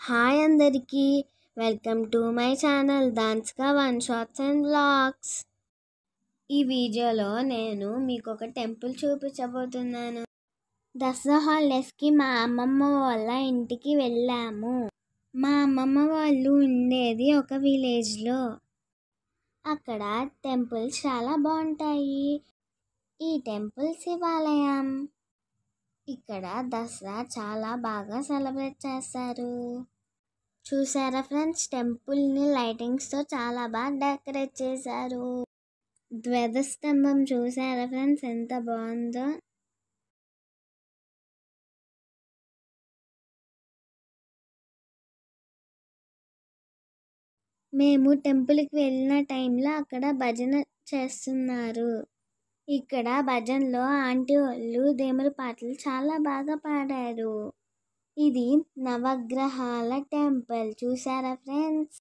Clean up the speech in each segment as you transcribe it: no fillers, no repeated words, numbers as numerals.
Hi అందరికీ, welcome to my channel దాన్స్కా one shorts and vlogs. ఈ వీడియోలో నేను మీకు ఒక టెంపుల్ చూపించబోతున్నాను. దసరా హాలిడేస్కి మా అమ్మమ్మ వాళ్ళ ఇంటికి వెళ్ళాము. మా అమ్మమ్మ వాళ్ళు ఉండేది ఒక విలేజ్లో. అక్కడ టెంపుల్స్ చాలా బాగుంటాయి. ఈ టెంపుల్ శివాలయం. ఇక్కడ దసరా చాలా బాగా సెలబ్రేట్ చేస్తారు. చూసారా ఫ్రెండ్స్, టెంపుల్ని లైటింగ్స్తో చాలా బాగా డెకరేట్ చేశారు. ధ్వజస్తంభం చూసారా ఫ్రెండ్స్, ఎంత బాగుందో. మేము టెంపుల్కి వెళ్ళిన టైంలో అక్కడ భజన చేస్తున్నారు. ఇక్కడ భజనలో ఆంటీ వాళ్ళు దేవుడి పాటలు చాలా బాగా పాడారు. ఇది నవగ్రహాల టెంపుల్. చూసారా ఫ్రెండ్స్.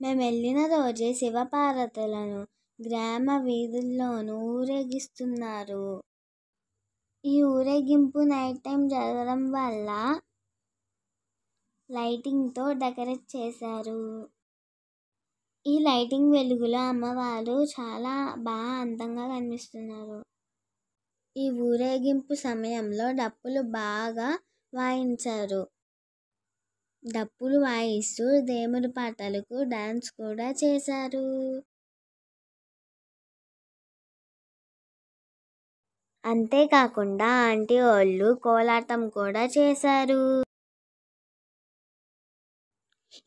మేము వెళ్ళిన రోజే శివపార్వతులను గ్రామ వీధుల్లోనూ ఊరేగిస్తున్నారు. ఈ ఊరేగింపు నైట్ టైం జరగడం వల్ల లైటింగ్తో డెకరేట్ చేశారు. ఈ లైటింగ్ వెలుగులో అమ్మవారు చాలా బాగా అందంగా కనిపిస్తున్నారు. ఈ ఊరేగింపు సమయంలో డప్పులు బాగా వాయించారు. డప్పులు వాయిస్తూ దేవుడి పాటలకు డాన్స్ కూడా చేశారు. అంతేకాకుండా ఆంటీ వాళ్ళు కోలాటం కూడా చేశారు.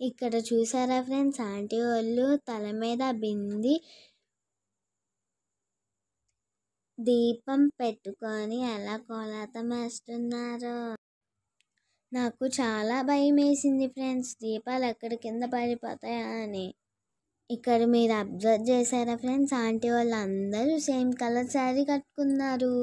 ఇక్కడ చూసారా ఫ్రెండ్స్, ఆంటీ వాళ్ళు తల మీద బింది దీపం పెట్టుకొని ఎలా కోలాటం వేస్తున్నారో. నాకు చాలా భయం వేసింది ఫ్రెండ్స్, దీపాలు ఎక్కడి కింద పడిపోతాయా అని. ఇక్కడ మీరు అబ్జర్వ్ చేశారా ఫ్రెండ్స్, ఆంటీ వాళ్ళు అందరూ సేమ్ కలర్ శారీ కట్టుకున్నారు.